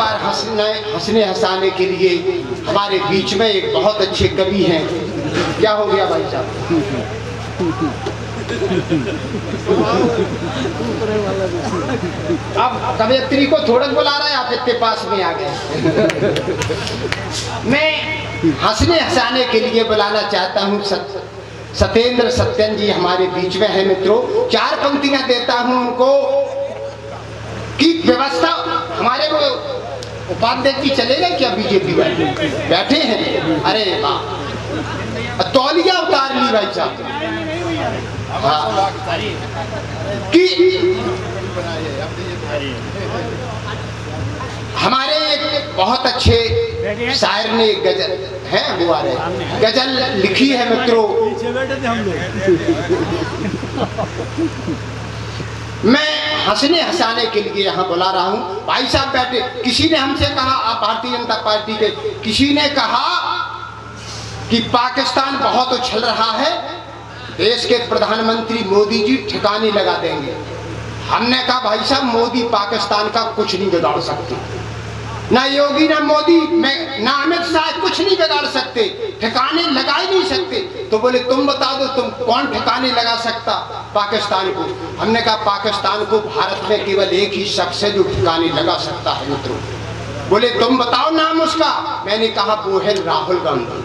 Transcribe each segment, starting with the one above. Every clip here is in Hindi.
बार हंसने हंसाने के लिए हमारे बीच में एक बहुत अच्छे कवि हैं। क्या हो गया भाई साहब? अब कवियत्री को थोड़ा बुला रहा है, आप इतने पास में आ गए। मैं हंसने हंसाने के लिए बुलाना चाहता हूँ सत्येंद्र सत्यन जी हमारे बीच में है मित्रों। 4 पंक्तियां देता हूं उनको की व्यवस्था। हमारे वो उपाध्यक्ष जी चले गए क्या? बीजेपी बैठे हैं। अरे वाह, तौलिया उतार ली भाई साहब। हाँ। कि हमारे एक बहुत अच्छे शायर ने गजल है वो आ रहे गजल लिखी है मित्रों। मैं हंसने हंसाने के लिए यहाँ बुला रहा हूँ। भाई साहब बैठे, किसी ने हमसे कहा, आप भारतीय जनता पार्टी के, किसी ने कहा कि पाकिस्तान बहुत उछल रहा है, देश के प्रधानमंत्री मोदी जी ठिकाने लगा देंगे। हमने कहा भाई साहब मोदी पाकिस्तान का कुछ नहीं बिगाड़ सकते, ना योगी ना मोदी ना अमित शाह कुछ नहीं बिगाड़ सकते, ठिकाने लगा ही नहीं सकते। तो बोले तुम बता दो तुम कौन ठिकाने लगा सकता पाकिस्तान को? हमने कहा पाकिस्तान को भारत में केवल एक ही शख्स है जो ठिकाने लगा सकता है मित्रों। बोले तुम बताओ नाम उसका। मैंने कहा वो है राहुल गांधी।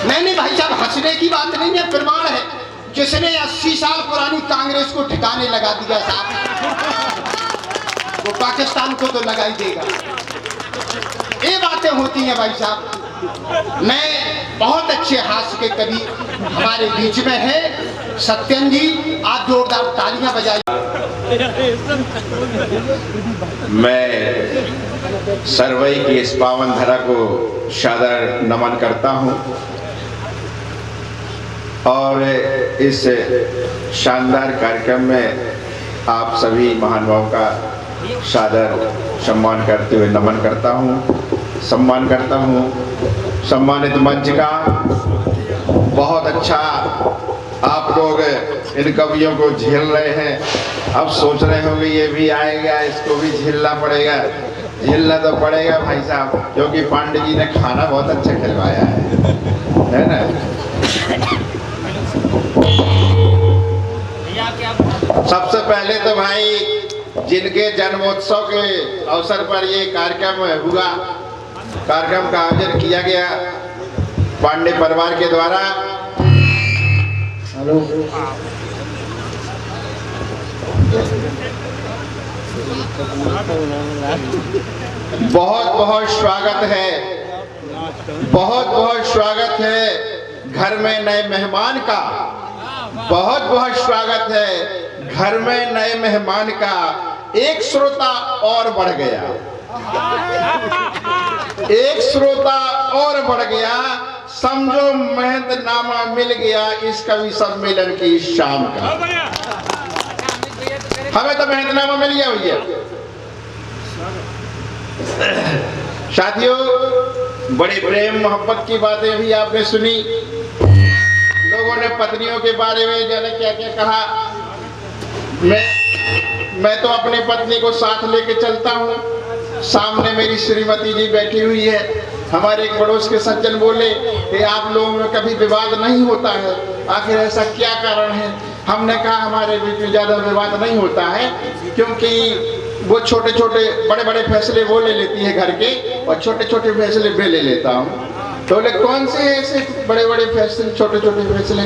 मैंने भाई साहब हंसने की बात नहीं है, प्रमाण है, जिसने 80 साल पुरानी कांग्रेस को ठिकाने लगा दिया साहब, वो पाकिस्तान को तो लगा ही देगा। ये बातें होती हैं भाई साहब। मैं बहुत अच्छे हास्य के कवि हमारे बीच में है सत्यन जी, आप जोरदार तालियां बजाइए। मैं सरवई की इस पावन धरा को सादर नमन करता हूं और इस शानदार कार्यक्रम में आप सभी महानुभावों का सादर सम्मान करते हुए नमन करता हूँ, सम्मान करता हूँ। सम्मानित मंच का बहुत अच्छा आप लोग इन कवियों को झेल रहे हैं। अब सोच रहे होंगे ये भी आएगा, इसको भी झेलना पड़ेगा। झेलना तो पड़ेगा भाई साहब, क्योंकि पांडे जी ने खाना बहुत अच्छा खिलवाया है ना। सबसे पहले तो भाई जिनके जन्मोत्सव के अवसर पर ये कार्यक्रम हुआ, कार्यक्रम का आयोजन किया गया पांडे परिवार के द्वारा। हेलो, बहुत बहुत स्वागत है, बहुत बहुत स्वागत है घर में नए मेहमान का। बहुत बहुत स्वागत है घर में नए मेहमान का। एक श्रोता और बढ़ गया, एक श्रोता और बढ़ गया। समझो मेहनतनामा मिल गया इस कवि सम्मेलन की शाम का। हमें तो मेहनतनामा मिल गया भैया। साथियों, बड़ी प्रेम मोहब्बत की बातें भी आपने सुनी। लोगों ने पत्नियों के बारे में जाने क्या क्या कहा। मैं तो अपनी पत्नी को साथ लेके चलता हूँ। सामने मेरी श्रीमती जी बैठी हुई है। हमारे एक पड़ोस के सज्जन बोले कि आप लोगों में कभी विवाद नहीं होता है, आखिर ऐसा क्या कारण है? हमने कहा हमारे बीच में ज़्यादा विवाद नहीं होता है, क्योंकि वो छोटे छोटे बड़े बड़े फैसले वो ले लेती है घर के, और छोटे छोटे फैसले मैं ले लेता हूँ। तो बोले कौन से ऐसे बड़े बड़े फैसले, छोटे छोटे फैसले?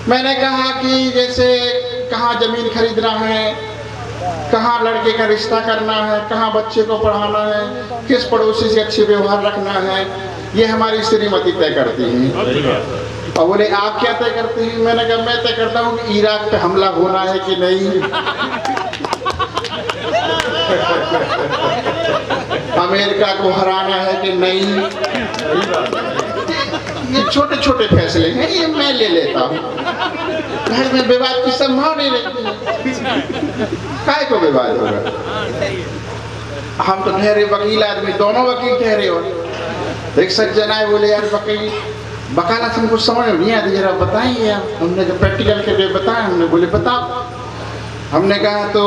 मैंने कहा कि जैसे कहाँ ज़मीन खरीदना है, कहाँ लड़के का रिश्ता करना है, कहाँ बच्चे को पढ़ाना है, किस पड़ोसी से अच्छे व्यवहार रखना है, ये हमारी श्रीमती तय करती हैं। और बोले आप क्या तय करते हैं? मैंने कहा मैं तय करता हूँ कि इराक पे हमला होना है कि नहीं, अमेरिका को हराना है कि नहीं। ये छोटे छोटे फैसले हैं, ये मैं ले लेता हूँ। घर में विवाद की संभावना नहीं रहती। काय को विवाद होगा? हम तो ठहरे वकील आदमी, दोनों वकील ठहरे हो। एक सज्जन आए, बोले यार वकील वकालत हमको समझ में नहीं आती, जरा बताइए आप। हमने जो प्रैक्टिकल के लिए बताया, हमने बोले बताओ। हमने कहा तो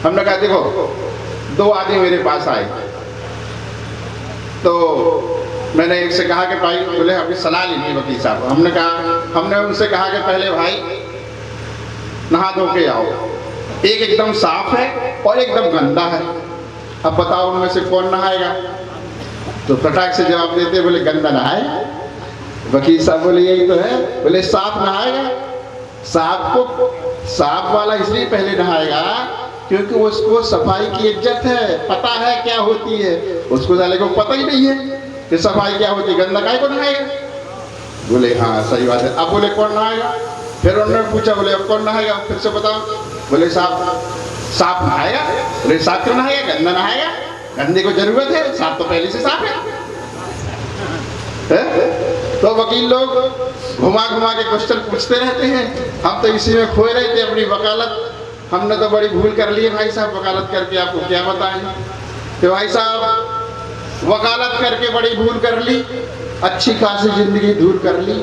हमने कहा देखो, 2 आदमी मेरे पास आए, तो मैंने एक से कहा कि भाई, बोले आपकी सलाह लेनी है वकील साहब। हमने उनसे कहा कि पहले भाई नहा धो के आओ, एक एकदम साफ है और एकदम गंदा है, अब बताओ उनमें से कौन नहाएगा? तो फटाक से जवाब देते, बोले गंदा नहाएगा। वकील साहब बोले यही तो है, बोले साफ नहाएगा। साफ वाला इसलिए पहले नहाएगा क्योंकि उसको सफाई की इज्जत है, पता है क्या होती है। उसको साले को पता ही नहीं है कि सफाई क्या होती है, गंदा काहे को नहाएगा? बोले हाँ सही बात है। अब बोले कौन नहाएगा? फिर उन्होंने पूछा, बोले अब कौन नहाएगा? फिर से बताओ। बोले साफ नहाएगा। बोले साफ क्यों नहाएगा? गंदा नहाएगा? गंदे को जरूरत है, साफ तो पहले से साफ है? तो वकील लोग घुमा घुमा के क्वेश्चन पूछते रहते हैं। हम तो इसी में खोए रहे थे अपनी वकालत। हमने तो बड़ी भूल कर ली है भाई साहब, वकालत करके आपको क्या बताएं। तो भाई साहब वकालत करके बड़ी भूल कर ली, अच्छी खासी जिंदगी दूर कर ली।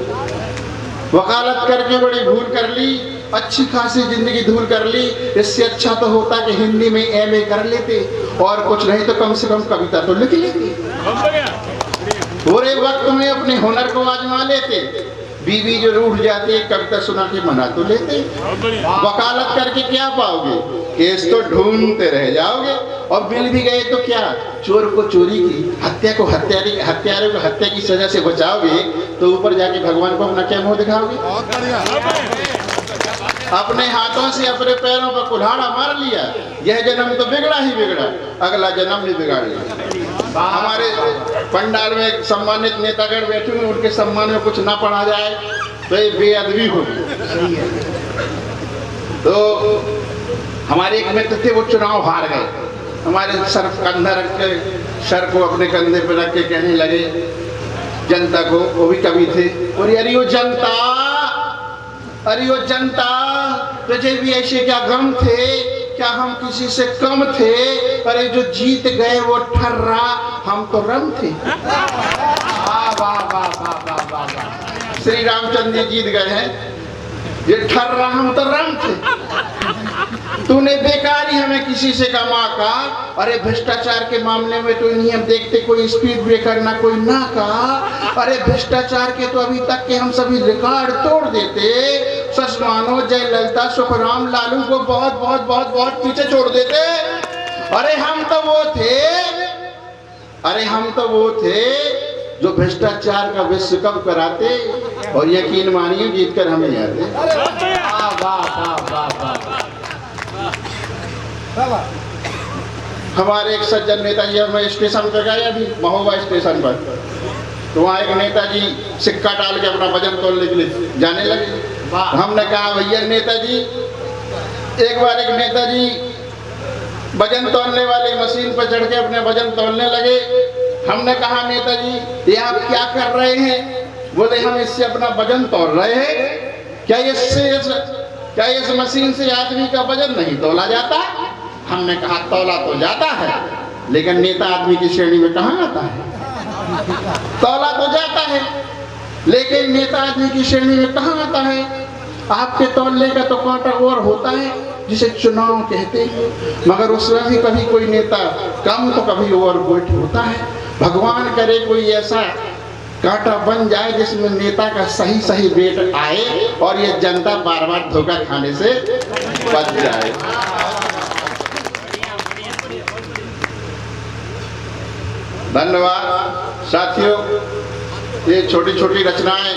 वकालत करके बड़ी भूल कर ली, अच्छी खासी जिंदगी दूर कर ली। इससे अच्छा तो होता कि हिंदी में MA कर लेते, और कुछ नहीं तो कम से कम कविता तो लिख लेते। पूरे वक्त में अपने हुनर को आजमा लेते। बीवी जो रूठ जाती है, कविता सुना के मना तो लेते। वकालत करके क्या पाओगे? केस तो ढूंढते रह जाओगे, और मिल भी गए तो क्या? चोर को चोरी की, हत्या को हत्यारे को हत्या की सजा से बचाओगे, तो ऊपर जाके भगवान को अपना क्या मुंह दिखाओगे? अपने हाथों से अपने पैरों पर कुल्हाड़ा मार लिया। यह जन्म तो बिगड़ा ही बिगड़ा, अगला जन्म भी बिगाड़ लिया। हमारे पंडाल में एक सम्मानित नेतागण बैठे हुए, उनके सम्मान में कुछ ना पढ़ा जाए तो ये बेअदबी होगी। तो हमारे एक मित्र थे, वो चुनाव हार गए। हमारे सर कंधा रख के, सर को अपने कंधे पर रख के कहने लगे जनता को, वो भी कवि थे, और अरे ओ जनता, तुझे भी ऐसे क्या गम थे? क्या हम किसी से कम थे? अरे जो जीत गए वो ठर्रा, हम तो रम थे। श्री रामचंद्र जी जीत गए हैं, ये ठर्रा हम तो रम थे। तूने बेकारी हमें किसी से कमा का। अरे भ्रष्टाचार के मामले में तो नहीं हम देखते कोई स्पीड ब्रेकर ना कोई ना का। अरे भ्रष्टाचार के तो अभी तक के हम सभी रिकॉर्ड तोड़ देते। सच मानो जयललिता सुखराम लालू को बहुत बहुत बहुत बहुत पीछे छोड़ देते। अरे हम तो वो थे जो भ्रष्टाचार का विश्व कप कराते, और यकीन मानिए जीतकर हमें आते। हमारे एक सज्जन नेताजी, हमें स्टेशन पे गए अभी महोबा स्टेशन पर, तो वहाँ एक नेताजी सिक्का डाल के अपना वजन तोलने के लिए जाने लगे। हमने कहा भैया नेताजी, एक बार एक नेताजी वजन तोलने वाली मशीन पर चढ़ के अपने वजन तोलने लगे। हमने कहा नेताजी ये आप क्या कर रहे हैं? बोले हम इससे अपना वजन तोल रहे हैं। क्या इस मशीन से आदमी का वजन नहीं तोला जाता? हमने कहा तोला तो जाता है, लेकिन नेता आदमी की श्रेणी में कहाँ आता है? तोला तो जाता है, लेकिन नेता आदमी की श्रेणी में कहाँ आता है? आपके तौलने का तो कांटा और होता है जिसे चुनाव कहते हैं, मगर उसमें भी कभी कोई नेता कम तो कभी और वेट होता है। भगवान करे कोई ऐसा कांटा बन जाए जिसमें नेता का सही सही वेट आए और ये जनता बार बार धोखा खाने से बच जाए। धन्यवाद साथियों, ये छोटी छोटी रचनाएं।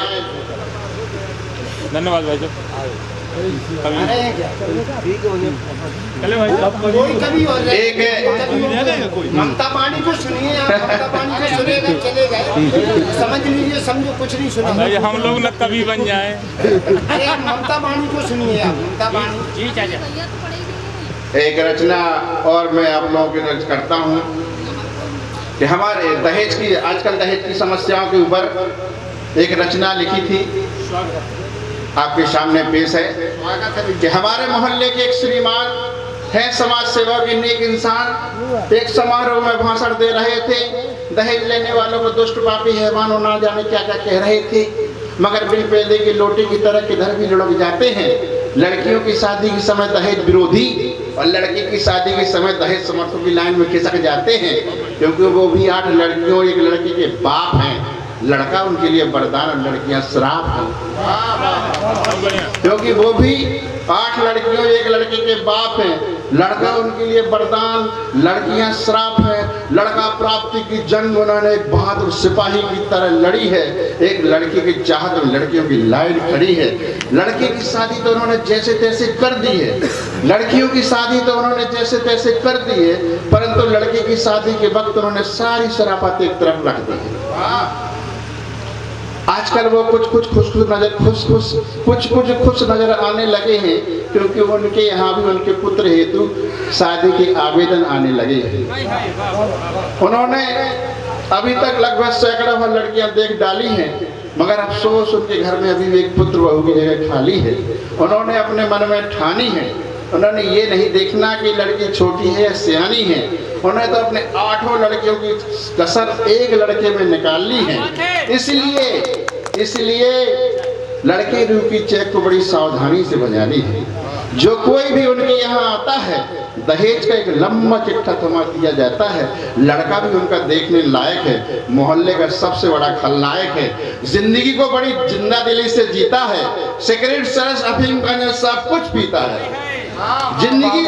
धन्यवाद भाई साहब। एक ममता पानी को सुनिए, ममता पानी को सुनेगा चले गए, समझ लीजिए, समझो कुछ नहीं सुना। भाई हम लोग न कवि बन जाए। अरे ममता पानी को सुनिए आप, ममता पानी जी चाचा। एक रचना और मैं आप लोगों की रच करता हूँ कि हमारे दहेज की, आजकल दहेज की समस्याओं के ऊपर एक रचना लिखी थी, आपके सामने पेश है कि हमारे मोहल्ले के एक श्रीमान है, समाज सेवा के नेक इंसान, एक समारोह में भाषण दे रहे थे। दहेज लेने वालों को दुष्ट पापी हैवानों ना जाने क्या क्या कह रहे थे, मगर बिन पैदे के लोटे की तरह किधर भी लुढ़क जाते हैं। लड़कियों की शादी के समय दहेज विरोधी और लड़की की शादी के समय दहेज समर्थकों की लाइन में खिसक जाते हैं, क्योंकि वो भी 8 लड़कियों एक लड़के के बाप हैं। लड़का उनके लिए वरदान और लड़कियां श्राप हैं, क्योंकि वो भी 8 लड़कियों एक लड़के के बाप हैं। लड़का उनके लिए वरदान, लड़कियां श्राप है। लड़का प्राप्ति की जंग उन्होंने एक बहादुर सिपाही की तरह लड़ी है। एक लड़की की चाहत में लड़कियों की लाइन खड़ी है। लड़के की शादी तो उन्होंने जैसे तैसे कर दी है, लड़कियों की शादी तो उन्होंने जैसे तैसे कर दी है, परंतु लड़के की शादी के वक्त उन्होंने सारी शराफत एक तरफ रख दी है। आजकल वो कुछ खुश नजर आने लगे हैं, क्योंकि उनके यहाँ भी उनके पुत्र हेतु शादी के आवेदन आने लगे हैं। उन्होंने अभी तक लगभग सैकड़ों भर लड़कियां देख डाली हैं, मगर अफसोस उनके घर में अभी भी एक पुत्र बहू की जगह खाली है। उन्होंने अपने मन में ठानी है, उन्होंने ये नहीं देखना कि लड़की छोटी है या सियानी है, उन्होंने तो अपने 8 लड़कियों की कसर एक लड़के में निकाल ली है। इसलिए लड़के रूह की चेक को बड़ी सावधानी से बजानी है। जो कोई भी उनके यहाँ आता है, दहेज का एक लंबा चिट्ठा थमा दिया जाता है। लड़का भी उनका देखने लायक है, मोहल्ले का सबसे बड़ा खलनायक है, जिंदगी को बड़ी जिंदा दिली से जीता है, सिगरेट चरस अफीम गांजा सब कुछ पीता है। जिंदगी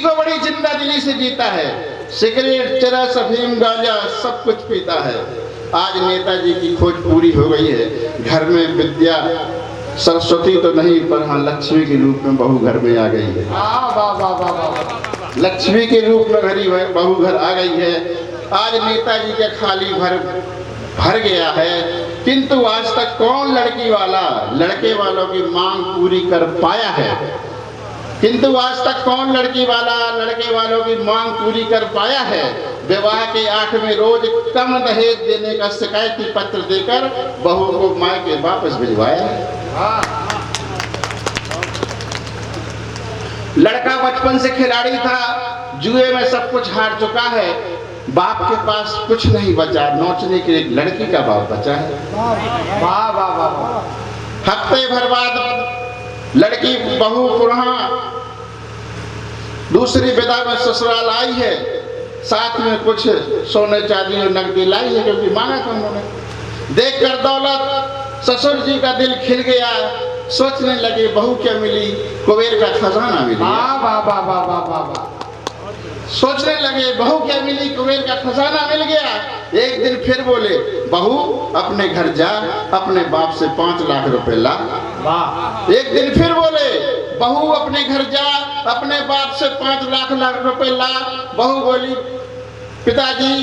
को बड़ी जिंदा दिली से जीता है, सिगरेट चरस अफीम गांजा सब कुछ पीता है। आज नेताजी की खोज पूरी हो गई है। घर में विद्या सरस्वती तो नहीं, पर हाँ लक्ष्मी के रूप में बहू घर में आ गई है। लक्ष्मी के रूप में बहू घर आ गई है। आज नेताजी का खाली भर गया है, किंतु आज तक कौन लड़के वालों की मांग पूरी कर पाया है? किंतु आज तक कौन लड़के वालों की मांग पूरी कर पाया है? विवाह के 8वें रोज कम दहेज देने का शिकायती पत्र देकर बहू को मायके वापस भिजवाया है। लड़का बचपन से खिलाड़ी था, जुए में सब कुछ हार चुका है। बाप के पास कुछ नहीं बचा, नोचने के लिए लड़की का बाप बचा है। हफ्ते भर बाद लड़की बहू पुनः दूसरी विदा में ससुराल आई है, साथ में कुछ सोने चांदी और नकदी लाई है, क्योंकि मांगा था उन्होंने। देखकर दौलत ससुर जी का दिल खिल गया। सोचने लगे बहू क्या मिली, कुबेर का खजाना मिल गया। सोचने लगे बहू क्या मिली, कुबेर का खजाना मिल गया। एक दिन फिर बोले, बहू अपने घर जा, अपने बाप से 5 लाख रुपए ला। एक दिन फिर बोले, बहू अपने घर जा, अपने बाप से 5 लाख रुपए ला। बहू बोली, पिताजी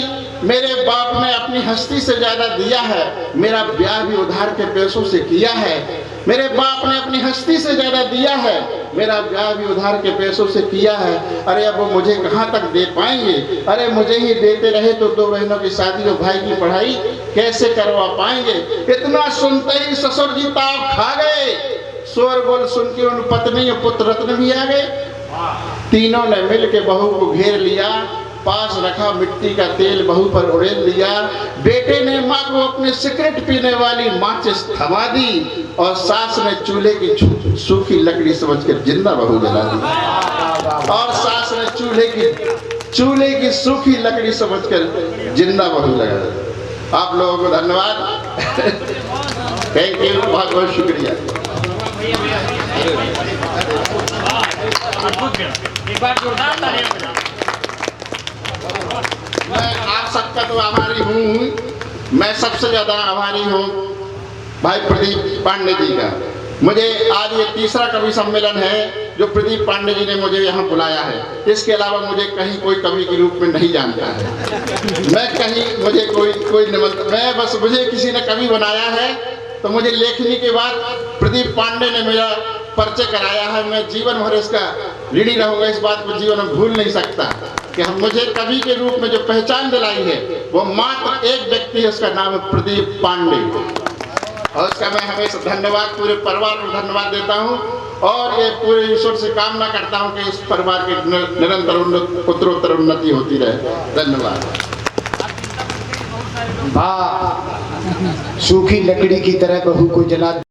मेरे बाप ने अपनी हस्ती से ज्यादा दिया है, मेरा ब्याह भी उधार के पैसों से किया है। मेरे बाप ने अपनी हस्ती से ज्यादा दिया है, मेरा ब्याह भी उधार के पैसों से किया है। अरे अब वो मुझे कहाँ तक दे पाएंगे? अरे मुझे ही देते रहे तो 2 बहनों की शादी और भाई की पढ़ाई कैसे करवा पाएंगे? इतना सुनते ही ससुर जी ताव खा गए। शोरगुल सुन के उन पत्नी और पुत्र रत्न भी आ गए। तीनों ने मिल के बहू को घेर लिया, पास रखा मिट्टी का तेल बहू पर उड़ेल लिया। बेटे ने माँ को अपने सिगरेट पीने वाली माचिस थमा दी और सास ने चूल्हे की सूखी लकड़ी समझकर जिंदा बहू जला दी। और सास ने चूल्हे की सूखी लकड़ी समझकर जिंदा बहू लगा दी। आप लोगों को धन्यवाद। थैंक यू, बहुत बहुत शुक्रिया। एक बार जोरदार तालियां बजाओ। मैं आप सबका तो आभारी हूँ। मैं सबसे ज्यादा आभारी हूँ भाई प्रदीप पांडे जी का। मुझे आज ये तीसरा कवि सम्मेलन है जो प्रदीप पांडे जी ने मुझे यहाँ बुलाया है। इसके अलावा मुझे कहीं कोई कवि के रूप में नहीं जानता है। मैं कहीं मुझे कोई निमंत्रण, मैं बस मुझे किसी ने कवि बनाया है तो मुझे लेखनी के बाद प्रदीप पांडे ने मेरा परिचय कराया है। मैं जीवन भर इसका ऋणी रहूंगा, इस बात को जीवन में भूल नहीं सकता कि हम मुझे कवि के रूप में जो पहचान दिलाई है वो मात्र एक व्यक्ति है, उसका नाम है प्रदीप पांडे। और उसका मैं हमेशा धन्यवाद, पूरे परिवार को धन्यवाद देता हूँ। और ये पूरे ईश्वर से कामना करता हूँ कि इस परिवार की निरंतर उत्तरोत्तर उन्नति होती रहे। धन्यवाद। सूखी लकड़ी की तरह बहू को जला